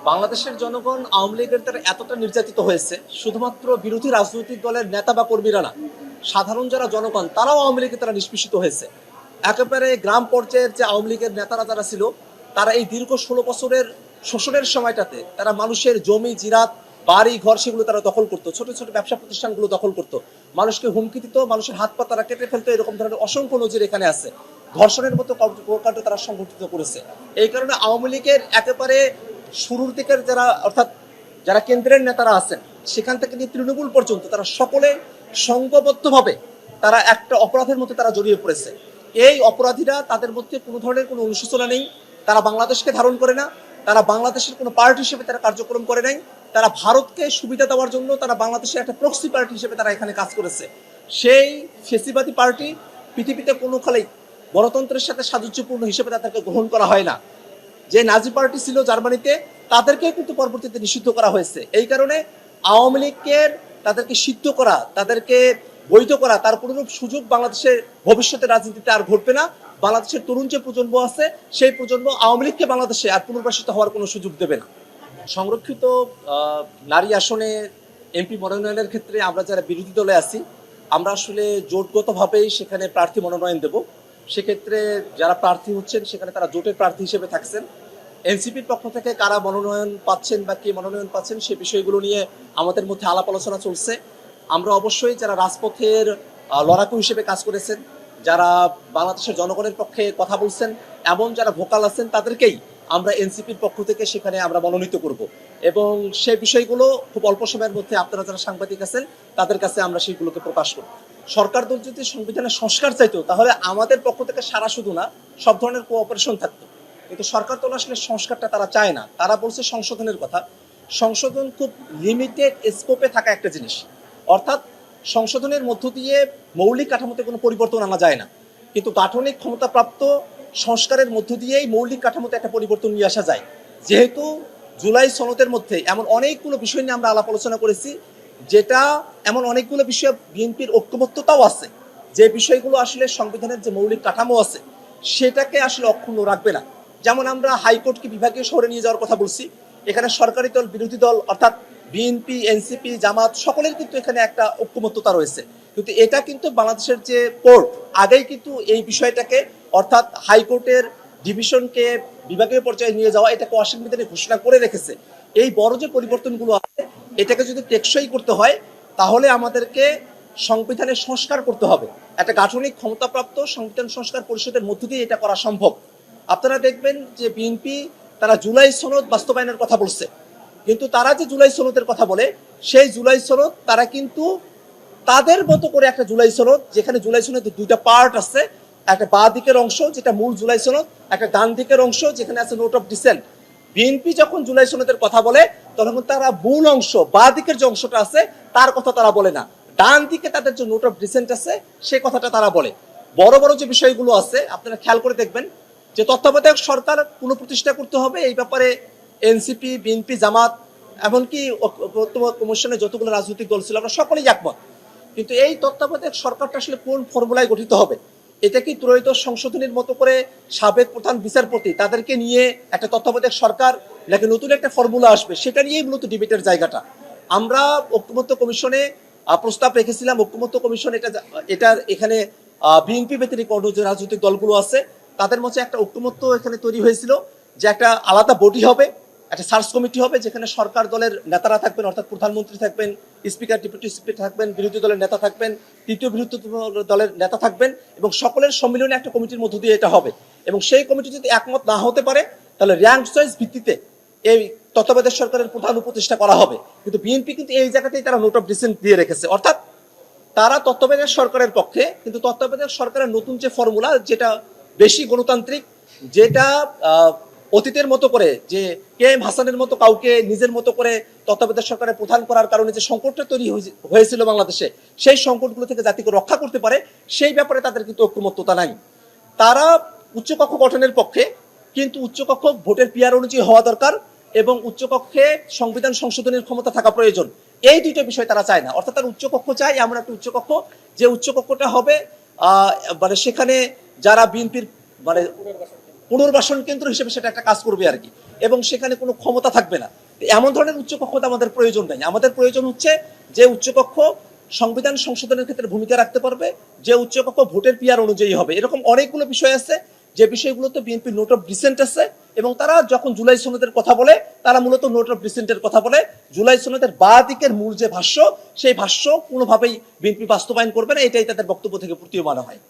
বাংলাদেশের জনগণ আওয়ামী লীগের দ্বারা এতটা নির্যাতিত হয়েছে, শুধুমাত্র বিরোধী রাজনৈতিক দলের নেতা বা কর্মীরা না, সাধারণ যারা জনগণ তারাও আওয়ামী লীগের দ্বারা নিষ্পেষিত হয়েছে। একেবারে গ্রাম পর্যায়ের যে আওয়ামী লীগের নেতারা যারা ছিল, তারা এই দীর্ঘ 16 বছরের শোষণের সময়টাতে তারা মানুষের জমি জিরাত বাড়ি ঘর সেগুলো তারা দখল করতো, ছোট ছোট ব্যবসা প্রতিষ্ঠানগুলো দখল করতো, মানুষকে হুমকি দিত, মানুষের হাত পা তারা কেটে ফেলতো। এরকম ধরনের অসংখ্য নজির এখানে আছে। ধর্ষণের মতো কর্মকাণ্ড তারা সংগঠিত করেছে। এই কারণে আওয়ামী লীগের একেবারে শুরুর দিকের যারা, অর্থাৎ যারা কেন্দ্রের নেতারা আছেন সেখান থেকে নিয়ে তৃণমূল পর্যন্ত, তারা সকলে সংঘবদ্ধভাবে তারা একটা অপরাধের মধ্যে তারা জড়িয়ে পড়েছে। এই অপরাধীরা, তাদের মধ্যে কোনো ধরনের কোনো অনুশোচনা নেই, তারা বাংলাদেশকে ধারণ করে না, তারা বাংলাদেশের কোনো পার্টি হিসেবে তারা কার্যক্রম করে নাই, তারা ভারতকে সুবিধা দেওয়ার জন্য তারা বাংলাদেশের একটা প্রক্সি পার্টি হিসেবে তারা এখানে কাজ করেছে। সেই ফেসিবাদী পার্টি পৃথিবীতে কোনো কালেই গণতন্ত্রের সাথে সাযুজ্যপূর্ণ হিসেবে তাদেরকে গ্রহণ করা হয় না। যে নাজি পার্টি ছিল জার্মানিতে, তাদেরকে কিন্তু পরবর্তীতে নিষিদ্ধ করা হয়েছে। এই কারণে আওয়ামী লীগের তাদেরকে সিদ্ধ করা, তাদেরকে বৈধ করা, তার কোনোরূপ সুযোগ বাংলাদেশের ভবিষ্যতে রাজনীতিতে আর ঘটবে না। বাংলাদেশের তরুণ যে প্রজন্ম আছে, সেই প্রজন্ম আওয়ামী লীগকে বাংলাদেশে আর পুনর্বাসিত হওয়ার কোনো সুযোগ দেবে না। সংরক্ষিত নারী আসনে এমপি মনোনয়নের ক্ষেত্রে আমরা যারা বিরোধী দলে আছি, আমরা আসলে জোটগতভাবেই সেখানে প্রার্থী মনোনয়ন দেব। সেক্ষেত্রে যারা প্রার্থী হচ্ছেন সেখানে তারা জোটের প্রার্থী হিসেবে থাকছেন। এনসিপির পক্ষ থেকে কারা মনোনয়ন পাচ্ছেন বা কে মনোনয়ন পাচ্ছেন সে বিষয়গুলো নিয়ে আমাদের মধ্যে আলাপ আলোচনা চলছে। আমরা অবশ্যই যারা রাজপথের লড়াকু হিসেবে কাজ করেছেন, যারা বাংলাদেশের জনগণের পক্ষে কথা বলছেন, এমন যারা ভোকাল আছেন, তাদেরকেই আমরা এনসিপির পক্ষ থেকে সেখানে আমরা মনোনীত করব এবং সেই বিষয়গুলো খুব অল্প সময়ের মধ্যে আপনারা যারা সাংবাদিক আছেন তাদের কাছে আমরা সেইগুলোকে প্রকাশ করব। সরকার দল যদি সংবিধানের সংস্কার চাইতো, তাহলে আমাদের পক্ষ থেকে সারা শুধু না, সব ধরনের কোঅপারেশন থাকতো। কিন্তু সরকার দল আসলে সংস্কারটা তারা চায় না, তারা বলছে সংশোধনের কথা। সংশোধন খুব লিমিটেড স্কোপে থাকা একটা জিনিস, অর্থাৎ সংশোধনের মধ্য দিয়ে মৌলিক কাঠামোতে কোনো পরিবর্তন আনা যায় না, কিন্তু গাঠনিক ক্ষমতাপ্রাপ্ত সংস্কারের মধ্য দিয়েই মৌলিক কাঠামোতে একটা পরিবর্তন নিয়ে আসা যায়। যেহেতু জুলাই সনদের মধ্যে এমন অনেকগুলো বিষয় নিয়ে আমরা আলাপ আলোচনা করেছি, যেটা এমন অনেকগুলো বিষয় বিএনপির ঐক্যবদ্ধতাও আছে, যে বিষয়গুলো আসলে সংবিধানের যে মৌলিক কাঠামো আছে সেটাকে আসলে অক্ষুণ্ণ রাখবে না। যেমন আমরা হাইকোর্টকে বিভাগীয় শহরে নিয়ে যাওয়ার কথা বলছি। এখানে সরকারি দল বিরোধী দল অর্থাৎ বিএনপি এনসিপি জামাত সকলের কিন্তু এখানে একটা ঐক্যমত্যতা রয়েছে, কিন্তু এটা কিন্তু বাংলাদেশের যে কোর্ট আগেই কিন্তু এই বিষয়টাকে, অর্থাৎ হাইকোর্টের ডিভিশনকে বিভাগীয় পর্যায়ে নিয়ে যাওয়া, এটাকে অসাংবিধানিক ঘোষণা করে রেখেছে। এই বড় যে পরিবর্তনগুলো আছে, এটাকে যদি টেকসই করতে হয় তাহলে আমাদেরকে সংবিধানের সংস্কার করতে হবে। একটা গাঠনিক ক্ষমতাপ্রাপ্ত সংবিধান সংস্কার পরিষদের মধ্য দিয়ে এটা করা সম্ভব। আপনারা দেখবেন যে বিএনপি তারা জুলাই সনদ বাস্তবায়নের কথা বলছে, কিন্তু তারা যে জুলাই সনদের কথা বলে, সেই জুলাই সনদ তারা কিন্তু তাদের মতো করে একটা জুলাই সনদ, যেখানে জুলাই সনদের দুইটা পার্ট আছে, একটা বাঁ দিকের অংশ যেটা মূল জুলাই সনদ, একটা ডান দিকের অংশ যেখানে আছে নোট অফ ডিসেন্ট। বিএনপি যখন জুলাই সনদের কথা বলে তখন তারা মূল অংশ বাঁ দিকের যে অংশটা আছে তার কথা তারা বলে না, ডান দিকে তাদের যে নোট অফ ডিসেন্ট আছে সেই কথাটা তারা বলে। বড় বড় যে বিষয়গুলো আছে আপনারা খেয়াল করে দেখবেন যে তত্ত্বাবধায়ক সরকার পুনঃপ্রতিষ্ঠা করতে হবে, এই ব্যাপারে এনসিপি বিএনপি জামাত এমনকি কমিশনে যতগুলো রাজনৈতিক দল ছিল আমরা সকলেই একমত। কিন্তু এই তত্ত্বাবধায়ক সরকারটা আসলে কোন ফর্মুলায় গঠিত হবে? এটা কি ত্রয়োদশ সংশোধনীর মতো করে সাবেক প্রধান বিচারপতি তাদেরকে নিয়ে একটা তত্ত্বাবধায়ক সরকার, নাকি নতুন একটা ফর্মুলা আসবে? সেটা নিয়েই মূলত ডিবেটের জায়গাটা। আমরা ঐক্যমত্য কমিশনে প্রস্তাব রেখেছিলাম। ঐক্যমত্য কমিশন এটা এখানে বিএনপি ব্যতিরিক্ত অন্য যে রাজনৈতিক দলগুলো আছে তাদের মধ্যে একটা ঐক্যমত্য এখানে তৈরি হয়েছিল যে একটা আলাদা বডি হবে, একটা সার্চ কমিটি হবে, যেখানে সরকার দলের নেতারা থাকবেন, অর্থাৎ প্রধানমন্ত্রী থাকবেন, স্পিকার ডেপুটি স্পিকার থাকবেন, বিরোধী দলের নেতা থাকবেন, তৃতীয় বিরোধী দলের নেতা থাকবেন, এবং সকলের সম্মিলনে একটা কমিটির মধ্য দিয়ে এটা হবে। এবং সেই কমিটি যদি একমত না হতে পারে তাহলে র্যাঙ্ক চয়েস ভিত্তিতে এই তত্ত্বাবধায়ক সরকারের প্রধান উপদেষ্টা করা হবে। কিন্তু বিএনপি কিন্তু এই জায়গাতেই তারা নোট অফ ডিসেন্ট দিয়ে রেখেছে, অর্থাৎ তারা তত্ত্বাবধায়ক সরকারের পক্ষে, কিন্তু তত্ত্বাবধায়ক সরকারের নতুন যে ফর্মুলা, যেটা বেশি গণতান্ত্রিক, যেটা অতীতের মতো করে যে কে এম হাসানের মতো কাউকে নিজের মতো করে তত্ত্বাবধায়ক সরকারের প্রধান করার কারণে যে সংকটটা তৈরি হয়েছিল বাংলাদেশে, সেই সংকটগুলো থেকে জাতিকে রক্ষা করতে পারে, সেই ব্যাপারে তাদের কিন্তু ঐক্যমত্যতা নাই। তারা উচ্চকক্ষ গঠনের পক্ষে, কিন্তু উচ্চকক্ষ ভোটের পিয়ার অনুযায়ী হওয়া দরকার এবং উচ্চকক্ষে সংবিধান সংশোধনের ক্ষমতা থাকা প্রয়োজন। এই দুইটা বিষয় তারা চায় না। অর্থাৎ তারা উচ্চকক্ষ চায় এমন একটা উচ্চকক্ষ, যে উচ্চকক্ষটা হবে মানে সেখানে যারা বিএনপির মানে পুনর্বাসন কেন্দ্র হিসেবে সেটা একটা কাজ করবে আর কি, এবং সেখানে কোনো ক্ষমতা থাকবে না। এমন ধরনের উচ্চকক্ষ তো আমাদের প্রয়োজন নাই। আমাদের প্রয়োজন হচ্ছে যে উচ্চকক্ষ সংবিধান সংশোধনের ক্ষেত্রে ভূমিকা রাখতে পারবে, যে উচ্চকক্ষ ভোটের পিয়ার অনুযায়ী হবে। এরকম অনেকগুলো বিষয় আছে যে বিষয়গুলোতে বিএনপি নোট অফ ডিসেন্ট আছে, এবং তারা যখন জুলাই সনদের কথা বলে তারা মূলত নোট অফ ডিসেন্টের কথা বলে। জুলাই সনদের বাঁ দিকের মূল যে ভাষ্য, সেই ভাষ্য কোনোভাবেই বিএনপি বাস্তবায়ন করবে না, এটাই তাদের বক্তব্য থেকে প্রতীয়মান হয়।